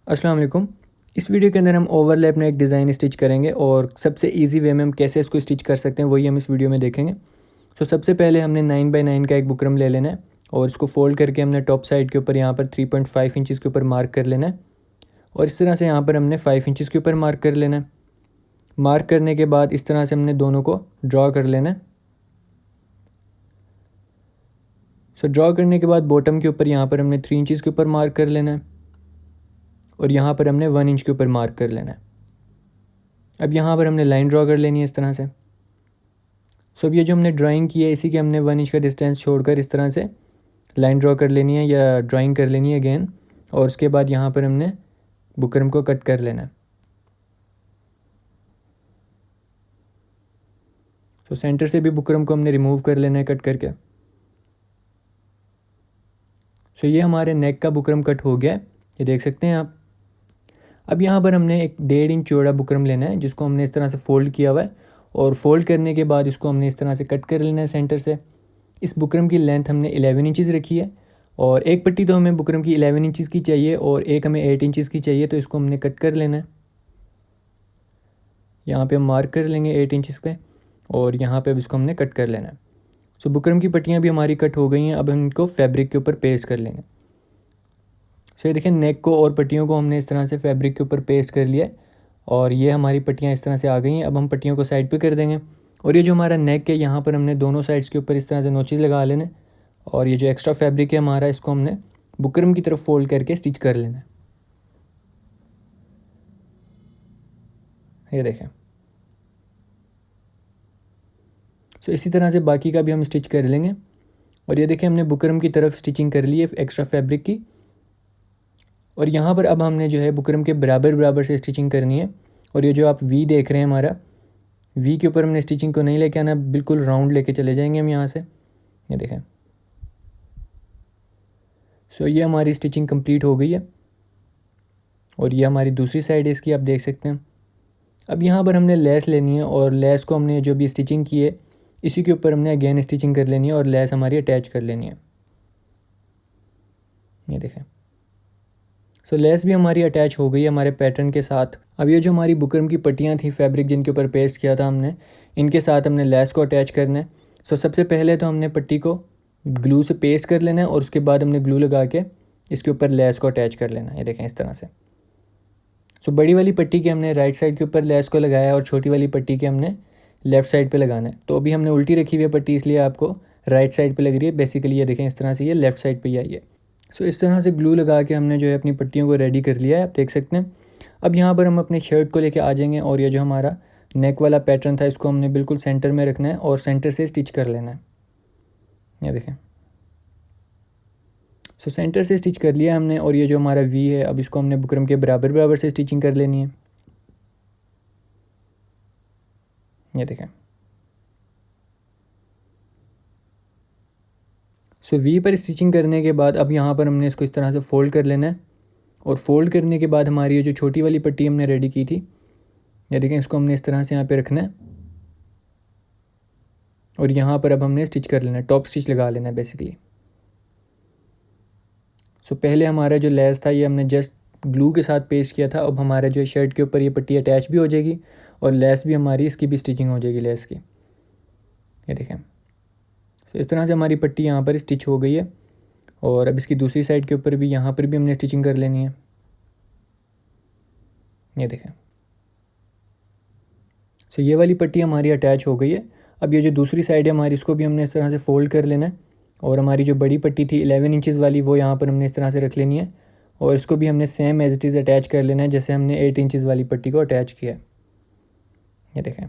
अस्सलाम वालेकुम। इस वीडियो के अंदर हम ओवरलैप नेक डिज़ाइन स्टिच करेंगे और सबसे इजी वे में हम कैसे इसको स्टिच कर सकते हैं वही हम इस वीडियो में देखेंगे। तो सबसे पहले हमने 9x9 का एक बुकरम ले लेना है और इसको फोल्ड करके हमने टॉप साइड के ऊपर यहाँ पर 3.5 इंचज़ के ऊपर मार्क कर लेना है और इस तरह से यहाँ पर हमने 5 इंचज़ के ऊपर मार्क कर लेना है। मार्क करने के बाद इस तरह से हमने दोनों को ड्रॉ कर लेना है। ड्रॉ करने के बाद बॉटम के ऊपर यहाँ पर हमने 3 इंचज़ के ऊपर मार्क कर लेना है और यहाँ पर हमने 1 इंच के ऊपर मार्क कर लेना है। अब यहाँ पर हमने लाइन ड्रॉ कर लेनी है इस तरह से। अब ये जो हमने ड्राइंग की है इसी के हमने 1 इंच का डिस्टेंस छोड़कर इस तरह से लाइन ड्रॉ कर लेनी है या ड्राइंग कर लेनी है अगेन, और उसके बाद यहाँ पर हमने बुकरम को कट कर लेना है। सेंटर से भी बुकरम को हमने रिमूव कर लेना है कट करके। ये हमारे नेक का बुकरम कट हो गया है, ये देख सकते हैं आप। अब यहाँ पर हमने एक 1.5 इंच चौड़ा बुकरम लेना है जिसको हमने इस तरह से फ़ोल्ड किया हुआ है और फोल्ड करने के बाद इसको हमने इस तरह से कट कर लेना है सेंटर से। इस बुकरम की लेंथ हमने 11 इंचज़ रखी है और एक पट्टी तो हमें बुकरम की 11 इंचज़ की चाहिए और एक हमें 8 इंचज़ की चाहिए, तो इसको हमने कट कर लेना है। यहाँ पे हम मार्क कर लेंगे 8 इंचज़ पे और यहाँ पे अब इसको हमने कट कर लेना है। बुकरम की पट्टियाँ भी हमारी कट हो गई हैं। अब हम इनको फैब्रिक के ऊपर पेस्ट कर लेंगे। ये देखें, नेक को और पट्टियों को हमने इस तरह से फैब्रिक के ऊपर पेस्ट कर लिया और ये हमारी पट्टियाँ इस तरह से आ गई हैं। अब हम पट्टियों को साइड पे कर देंगे और ये जो हमारा नेक है यहाँ पर हमने दोनों साइड्स के ऊपर इस तरह से नोचेस लगा लेने और ये जो एक्स्ट्रा फैब्रिक है हमारा इसको हमने बुकरम की तरफ फोल्ड करके स्टिच कर लेना है। ये देखें। इसी तरह से बाकी का भी हम स्टिच कर लेंगे और ये देखें हमने बुकरम की तरफ स्टिचिंग कर ली है एक्स्ट्रा फैब्रिक की, और यहाँ पर अब हमने जो है बुकरम के बराबर बराबर से स्टिचिंग करनी है। और ये जो आप वी देख रहे हैं हमारा, वी के ऊपर हमने स्टिचिंग को नहीं लेके आना, बिल्कुल राउंड लेके चले जाएंगे हम यहाँ से। ये देखें। ये हमारी स्टिचिंग कंप्लीट हो गई है और ये हमारी दूसरी साइड है इसकी, आप देख सकते हैं। अब यहाँ पर हमने लेस लेनी है और लेस को हमने जो भी स्टिचिंग की है इसी के ऊपर हमने अगेन स्टिचिंग कर लेनी है और लेस हमारी अटैच कर लेनी है। ये देखें। लेस भी हमारी अटैच हो गई है हमारे पैटर्न के साथ। अब ये जो हमारी बुकरम की पट्टियाँ थी फैब्रिक जिनके ऊपर पेस्ट किया था हमने, इनके साथ हमने लेस को अटैच करना है। सबसे पहले तो हमने पट्टी को ग्लू से पेस्ट कर लेना है और उसके बाद हमने ग्लू लगा के इसके ऊपर लेस को अटैच कर लेना है। ये देखें इस तरह से। बड़ी वाली पट्टी के हमने राइट साइड के ऊपर लेस को लगाया और छोटी वाली पट्टी के हमने लेफ़्ट साइड पे लगाना है। तो अभी हमने उल्टी रखी हुई है पट्टी, इसलिए आपको राइट साइड पे लग रही है। बेसिकली ये देखें इस तरह से, ये लेफ़्ट साइड पे ही आई है। इस तरह से ग्लू लगा के हमने जो है अपनी पट्टियों को रेडी कर लिया है, आप देख सकते हैं। अब यहाँ पर हम अपने शर्ट को लेके आ जाएंगे और ये जो हमारा नेक वाला पैटर्न था इसको हमने बिल्कुल सेंटर में रखना है और सेंटर से स्टिच कर लेना है। ये देखें। सेंटर से स्टिच कर लिया हमने और ये जो हमारा वी है अब इसको हमने बुकरम के बराबर बराबर से स्टिचिंग कर लेनी है। ये देखें। वी पर स्टिचिंग करने के बाद अब यहाँ पर हमने इसको इस तरह से फ़ोल्ड कर लेना है और फोल्ड करने के बाद हमारी ये जो छोटी वाली पट्टी हमने रेडी की थी, ये देखें, इसको हमने इस तरह से यहाँ पे रखना है और यहाँ पर अब हमने स्टिच कर लेना है, टॉप स्टिच लगा लेना है बेसिकली। पहले हमारा जो लेस था ये हमने जस्ट ग्लू के साथ पेस्ट किया था। अब हमारे जो शर्ट के ऊपर ये पट्टी अटैच भी हो जाएगी और लेस भी हमारी इसकी भी स्टिचिंग हो जाएगी लेस की। ये देखें। इस तरह से हमारी पट्टी यहाँ पर स्टिच हो गई है और अब इसकी दूसरी साइड के ऊपर भी यहाँ पर भी हमने स्टिचिंग कर लेनी है। ये देखें। ये वाली पट्टी हमारी अटैच हो गई है। अब ये जो दूसरी साइड है हमारी, इसको भी हमने इस तरह से फ़ोल्ड कर लेना है और हमारी जो बड़ी पट्टी थी 11 इंचज़ वाली वो यहाँ पर हमने इस तरह से रख लेनी है और इसको भी हमने same as it is attach कर लेना है जैसे हमने 8 इंचज़ वाली पट्टी को अटैच किया है। ये देखें।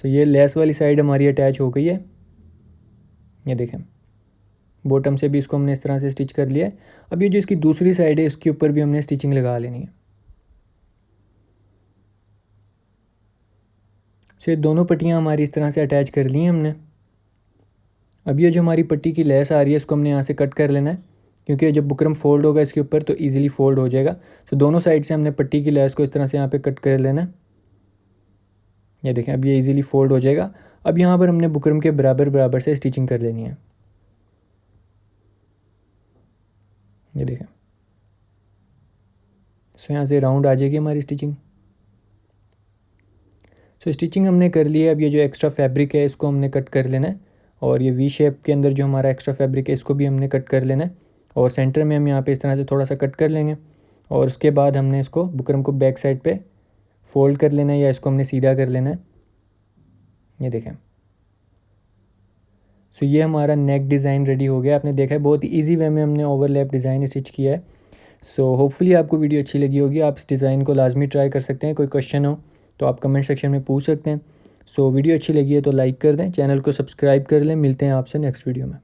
ये लेस वाली साइड हमारी अटैच हो गई है। ये देखें। बॉटम से भी इसको हमने इस तरह से स्टिच कर लिया है। अब ये जो इसकी दूसरी साइड है इसके ऊपर भी हमने स्टिचिंग लगा लेनी है। ये दोनों पट्टियाँ हमारी इस तरह से अटैच कर ली हैं हमने। अब ये जो हमारी पट्टी की लेस आ रही है इसको हमने यहाँ से कट कर लेना है क्योंकि जब बुकरम फोल्ड होगा इसके ऊपर तो ईजिली फोल्ड हो जाएगा। दोनों साइड से हमने पट्टी की लेस को इस तरह से यहाँ पे कट कर लेना है। ये देखें अब ये इजीली फोल्ड हो जाएगा। अब यहाँ पर हमने बुकरम के बराबर बराबर से स्टिचिंग कर लेनी है। ये देखें, सो यहाँ से राउंड आ जाएगी हमारी स्टिचिंग। सो स्टिचिंग हमने कर ली है। अब ये जो एक्स्ट्रा फैब्रिक है इसको हमने कट कर लेना है, और ये वी शेप के अंदर जो हमारा एक्स्ट्रा फैब्रिक है इसको भी हमने कट कर लेना है, और सेंटर में हम यहाँ पे इस तरह से थोड़ा सा कट कर लेंगे, और उसके बाद हमने इसको बुकरम को बैक साइड पे फोल्ड कर लेना है, या इसको हमने सीधा कर लेना है। ये देखें, सो ये हमारा नेक डिज़ाइन रेडी हो गया। आपने देखा है बहुत ईजी वे में हमने ओवरलैप डिज़ाइन स्टिच किया है। सो होपफुली आपको वीडियो अच्छी लगी होगी। आप इस डिज़ाइन को लाजमी ट्राई कर सकते हैं। कोई क्वेश्चन हो तो आप कमेंट सेक्शन में पूछ सकते हैं। सो वीडियो अच्छी लगी है तो लाइक कर दें, चैनल को सब्सक्राइब कर लें। मिलते हैं आपसे नेक्स्ट वीडियो में।